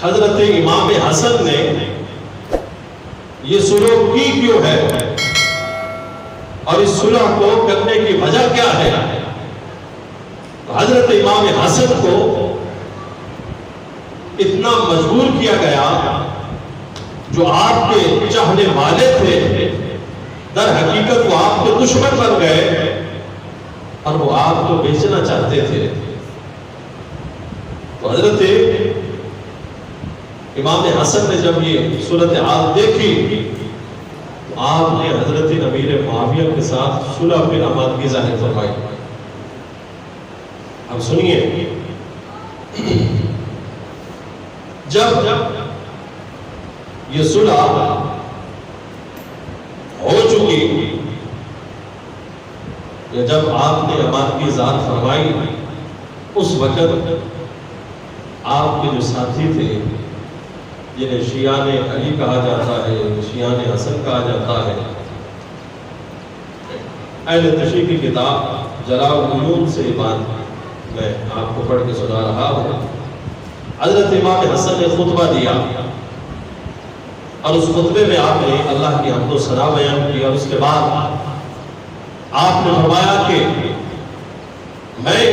حضرت امام حسن نے یہ صلح کی کیوں ہے اور اس صلح کو کرنے کی وجہ کیا ہے؟ حضرت امام حسن کو اتنا مجبور کیا گیا، جو آپ کے چاہنے والے تھے در حقیقت وہ آپ کے دشمن بن گئے اور وہ آپ کو بیچنا چاہتے تھے۔ تو حضرت امام حسن نے جب یہ صورتحال دیکھی تو آپ نے حضرت امیر معاویہ کے ساتھ صلح پر آمادگی ظاہر فرمائی۔ اب سنیے، جب یہ صلح ہو چکی یا جب آپ نے آمادگی ظاہر فرمائی، اس وقت آپ کے جو ساتھی تھے جنہیں شیعان علی کہا جاتا ہے، شیعان حسن کہا جاتا ہے، اہل تشیع کی کتاب جلاء العیون سے یہ بات میں آپ کو پڑھ کے سنا رہا ہوں۔ حضرت امام حسن نے خطبہ دیا اور اس خطبے میں آپ نے اللہ کی حمد و ثنا بیان کی، اور اس کے بعد آپ نے فرمایا کہ میں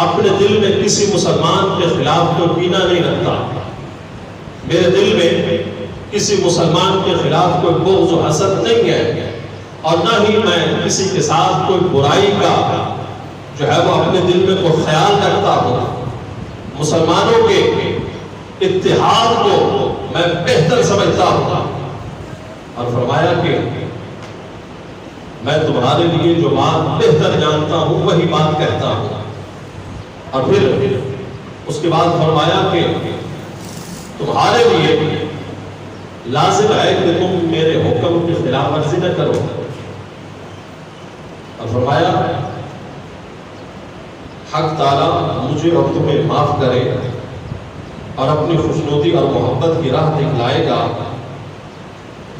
اپنے دل میں کسی مسلمان کے خلاف کوئی کینہ نہیں رکھتا، میرے دل میں کسی مسلمان کے خلاف کوئی بغض و حسد نہیں ہے، اور نہ ہی میں کسی کے ساتھ کوئی برائی کا جو ہے وہ اپنے دل میں کوئی خیال رکھتا ہوں۔ مسلمانوں کے اتحاد کو میں بہتر سمجھتا ہوں، اور فرمایا کہ میں تمہارے لیے جو بات بہتر جانتا ہوں وہی بات کہتا ہوں۔ اور پھر اس کے بعد فرمایا کہ تمہارے لیے لازم ہے کہ تم میرے حکم کی خلاف ورزی نہ کرو، اور فرمایا حق تعالیٰ مجھے اور تمہیں معاف کرے اور اپنی خوشنودی اور محبت کی راہ دکھلائے گا۔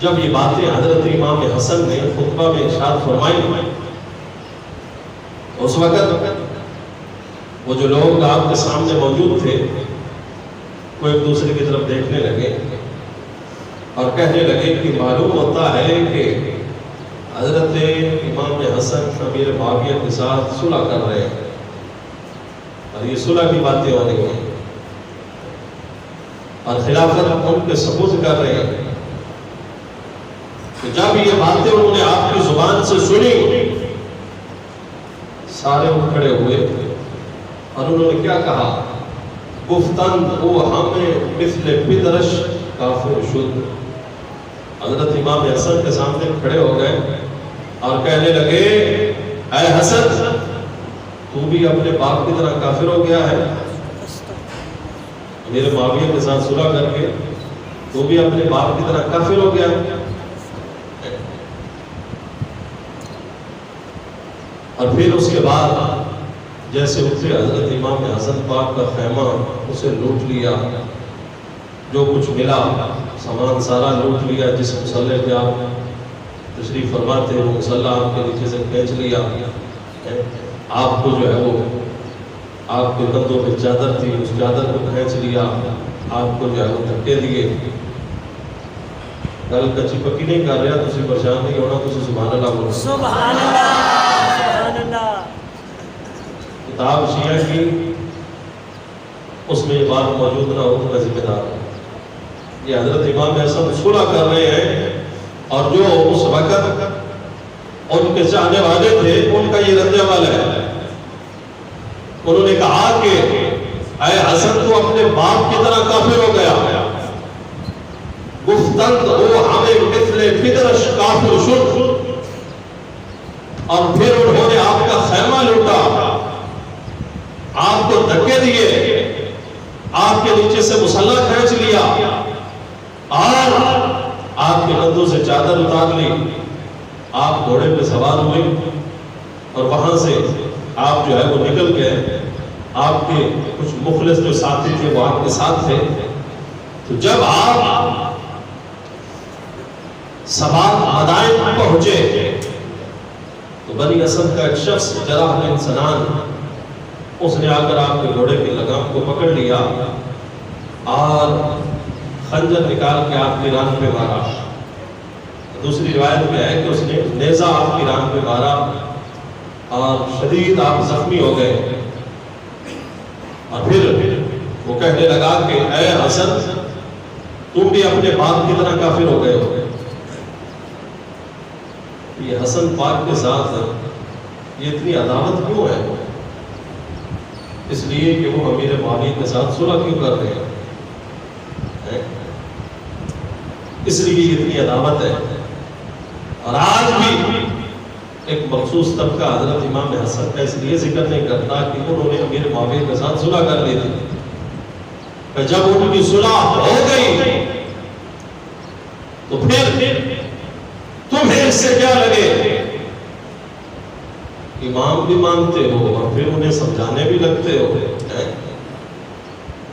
جب یہ باتیں حضرت امام حسن نے خطبہ میں ارشاد فرمائی، اس وقت وہ جو لوگ آپ کے سامنے موجود تھے وہ ایک دوسرے کی طرف دیکھنے لگے اور کہنے لگے کہ معلوم ہوتا ہے کہ حضرت امام حسن امیر معاویہ کے ساتھ صلح کر رہے ہیں، اور یہ صلح کی باتیں ہو رہی ہیں اور خلافت ان کے ثبوت کر رہے ہیں۔ جب یہ باتیں انہوں نے آپ کی زبان سے سنی، سارے اٹھ کھڑے ہوئے اور انہوں نے کیا کہا؟ گفتند او ہمیں مثل بدرش کافر شد۔ حضرت امام حسن کے سامنے کھڑے ہو گئے اور کہنے لگے، اے حسن، تو بھی اپنے باپ کی طرح کافر ہو گیا ہے؟ میرے معاویہ کے ساتھ صلح کر کے تو بھی اپنے باپ کی طرح کافر ہو گیا ہے؟ اور پھر اس کے بعد جیسے اترے حضرت امام حسن پاک کا خیمہ اسے لوٹ لیا، جو کچھ ملا سامان سارا لوٹ لیا، جس مصلح پہ آپ تشریف فرماتے ہیں وہ مصلح آپ کے نیچے سے کھینچ لیا، آپ کو جو ہے وہ آپ کے کندھوں پہ چادر تھی اس چادر کو کھینچ لیا، آپ کو جو ہے وہ دھکے دیے۔ گل کچی پکی نہیں کر رہا، تسی پریشان نہیں ہونا، تسی سبحان اللہ بولو۔ سبحان اللہ، سبحان اللہ۔ کتاب شیعہ کی اس میں یہ بات موجود نہ ہو تو میں ذمہ دار ہوں۔ یہ حضرت امام حسن صلح کر رہے ہیں اور جو اس وقت ان کے چاہنے والے تھے ان کا یہ رد عمل ہے۔ انہوں نے کہا کہ اے حسن تو اپنے باپ کی طرح کافر ہو گیا، گفتند او ہمیں مثل بدرش کافر شد۔ اور پھر انہوں نے آپ کا خیمہ لوٹا، آپ کو دھکے دیے، آپ کے نیچے سے مصلح کھینچ لیا اور آپ کے کندھوں سے چادر اتار لی، آپ گھوڑے پہ سوار ہوئے اور وہاں سے آپ جو ہے وہ نکل گئے۔ آپ کے کچھ مخلص جو ساتھی تھے وہ آپ کے ساتھ تھے۔ تو جب آپ سبات مدائن پہنچے تو بنی اسد کا ایک شخص جراح بن سنان اس نے آ کر آپ کے گھوڑے کی لگام کو پکڑ لیا اور خنجر نکال کے آپ کی ران پہ مارا. دوسری روایت میں ہے کہ اس نے نیزہ آپ کی ران پہ مارا اور شدید آپ زخمی ہو گئے. اور پھر وہ کہنے لگا کہ اے حسن تم بھی اپنے باپ کی طرح کافر ہو گئے ہو. یہ حسن پاک کے ساتھ یہ اتنی عداوت کیوں ہے؟ اس لیے کہ وہ امیر معاویہ کے ساتھ صلح کیوں کر رہے ہیں؟ اس لیے یہ اتنی عداوت ہے. اور آج بھی ایک مخصوص طبقہ حضرت امام حسن کا اس لیے ذکر نہیں کرتا کہ انہوں نے امیر معاویہ کے ساتھ صلح کر لی تھی. جب ان کی صلح ہو گئی تو پھر تمہیں اس سے کیا لگے؟ امام بھی مانتے ہو اور پھر انہیں سمجھانے بھی لگتے ہو.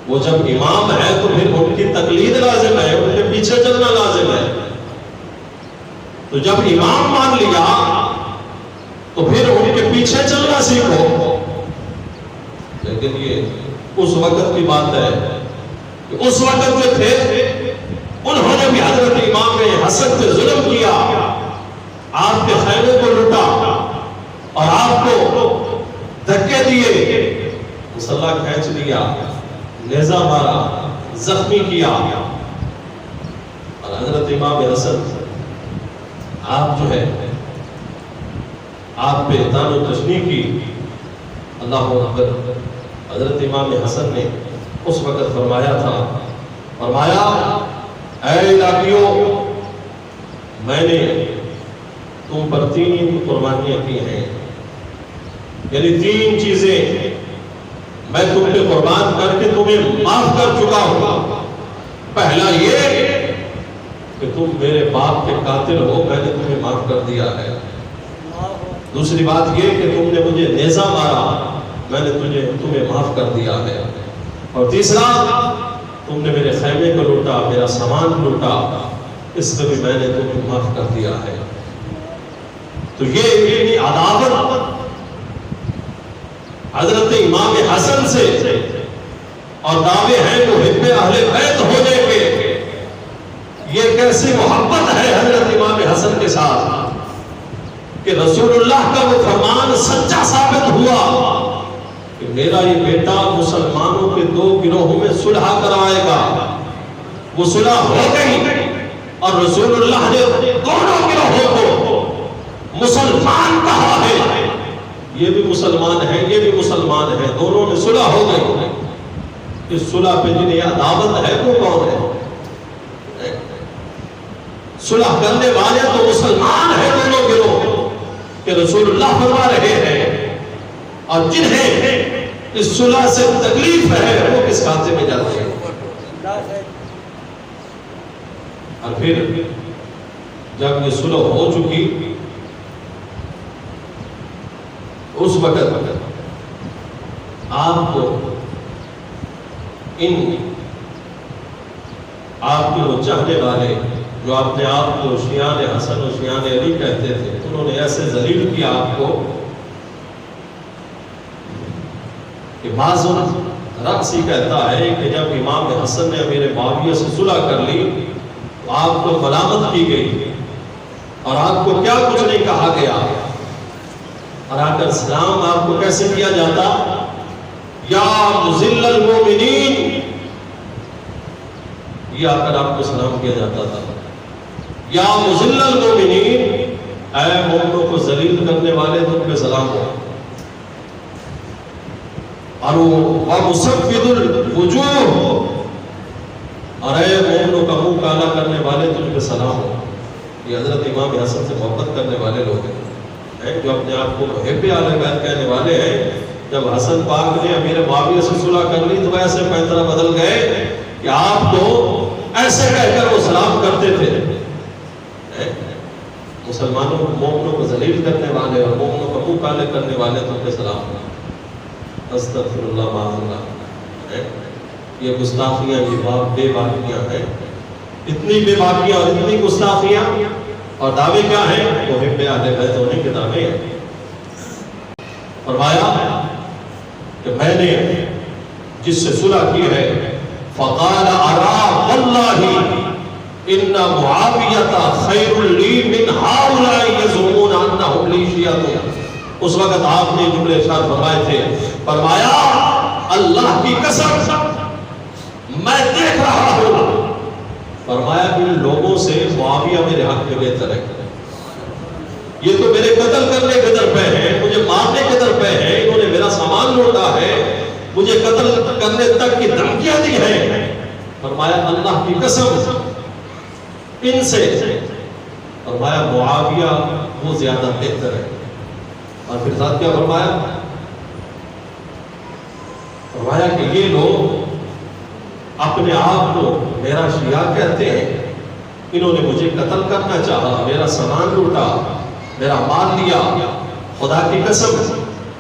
وہ جب امام ہے تو پھر ان کی تقلید لازم ہے, ان کے پیچھے چلنا لازم ہے. تو جب امام مان لیا تو پھر ان کے پیچھے چلنا سیکھو. لیکن یہ اس وقت کی بات ہے کہ اس وقت جو تھے انہوں نے بھی حضرت امام نے حسن پہ ظلم کیا, آپ کے خیمے کو لوٹا اور آپ کو دھکے دیے, مسلح کھینچ لیا, نیزہ مارا, زخمی کیا. اور حضرت امام حسن آپ جو ہے آپ پہ طعن و تشنیع کی. اللہ اکبر. حضرت امام حسن نے اس وقت فرمایا تھا, فرمایا اے علاقیوں میں نے تم پر 3 قربانیاں کی ہیں, یعنی 3 چیزیں میں تم پہ قربان کر کے تمہیں معاف کر چکا ہوں. پہلا یہ کہ تم میرے باپ کے قاتل ہو, میں نے تمہیں معاف کر دیا ہے. دوسری بات یہ کہ تم نے مجھے نیزہ مارا, میں نے تمہیں معاف کر دیا ہے. اور تیسرا تم نے میرے خیمے کو لوٹا, میرا سامان لوٹا, اس میں بھی میں نے تمہیں معاف کر دیا ہے. تو یہ عداوت حضرت امام حسن سے اور دعوے ہیں وہ حب اہل بیت ہونے کے, یہ کیسی محبت ہے حضرت امام حسن کے ساتھ کہ رسول اللہ کا وہ فرمان سچا ثابت ہوا کہ میرا یہ بیٹا مسلمانوں کے 2 گروہوں میں صلح کرائے گا. وہ صلح ہو گئی اور رسول اللہ نے دونوں گروہوں کو مسلمان کہا ہے. یہ بھی مسلمان ہے, یہ بھی مسلمان ہے, دونوں میں صلح ہو گئی. اس صلح پہ جنہیں عداوت ہے وہ کون ہے؟ صلح کرنے والے تو مسلمان ہیں دونوں گروہ کہ رسول اللہ فرما رہے ہیں, اور جنہیں اس صلح سے تکلیف ہے وہ کس کھاتے میں جاتے ہیں. اور پھر جب یہ صلح ہو چکی اس وقت آپ کو آپ کے وہ چاہنے والے جو اپنے آپ کو شیعان حسن و شیعان علی کہتے تھے, انہوں نے ایسے ذلیل کیا آپ کو کہ بعض رقصی کہتا ہے کہ جب امام حسن نے امیر معاویہ سے صلح کر لی تو آپ کو ملامت کی گئی اور آپ کو کیا کچھ نہیں کہا گیا, اور آ کر سلام آپ کو کیسے کیا جاتا؟ یا مذل المومنین, یہ آ کر آپ کو سلام کیا جاتا تھا. یا مذل المومنین, اے مومنوں کو ذلیل کرنے والے تم پہ سلام ہو. اور ومسفد الوجوہ, اور اے مومنوں کا منہ کالا کرنے والے تم پہ سلام ہو. یہ حضرت امام حسن سے محبت کرنے والے لوگ ہیں جو اپنے آپ کو محب اہل بیت کہنے والے ہیں. جب حسن پاک نے امیر معاویہ سے صلح کر لی تو ایسے پیترا بدل گئے کہ آپ تو ایسے کہہ کر وہ سلام کرتے تھے. مسلمانوں کو, مومنوں کو ذلیل کرنے والے اور مومنوں کا منہ کالے کرنے والے تم پہ سلام. استغفر اللہ معاذ اللہ. یہ گستاخیاں, یہ بے باکیاں ہیں, اتنی بے باکیاں اور اتنی گستاخیاں, اور دعوے کیا ہیں؟ وہ حب اہل بیت ہونے کے دعوے ہیں. فرمایا کہ میں نے جس سے صلح کی ہے فقال ارا واللہ ان معاویہ خیر لی من ہؤلاء یزعمون انہم لی شیعۃ. اس وقت آپ نے جملے ارشاد فرمائے تھے، فرمایا اللہ کی قسم میں دیکھ رہا ہوں، فرمایا ان لوگوں سے معاویہ میرے حق میں بہتر ہے. یہ تو میرے قتل کرنے کے در پہ ہیں، مجھے مارنے کے در پہ ہیں، انہوں نے میرا سامان لوٹا ہے، مجھے قتل کرنے تک کی دھمکیاں دی ہیں. فرمایا اللہ کی قسم ان سے، فرمایا معاویہ وہ زیادہ بہتر ہے. اور پھر ساتھ کیا فرمایا؟ فرمایا کہ یہ لوگ اپنے آپ کو میرا شیعہ کہتے ہیں، انہوں نے مجھے قتل کرنا چاہا، میرا سامان لوٹا، میرا مال لیا. خدا کی قسم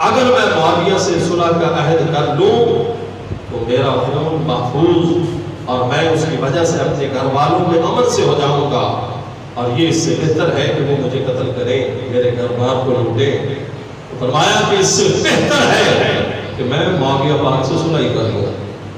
اگر میں معاویہ سے صلح کا عہد کر لوں تو میرا خون محفوظ اور میں اس کی وجہ سے اپنے گھر والوں کے امن سے ہو جاؤں گا، اور یہ اس سے بہتر ہے کہ وہ مجھے قتل کریں، میرے گھر بار کو لوٹیں. فرمایا کہ اس سے بہتر ہے کہ میں معاویہ پاک سے صلح ہی کر لوں.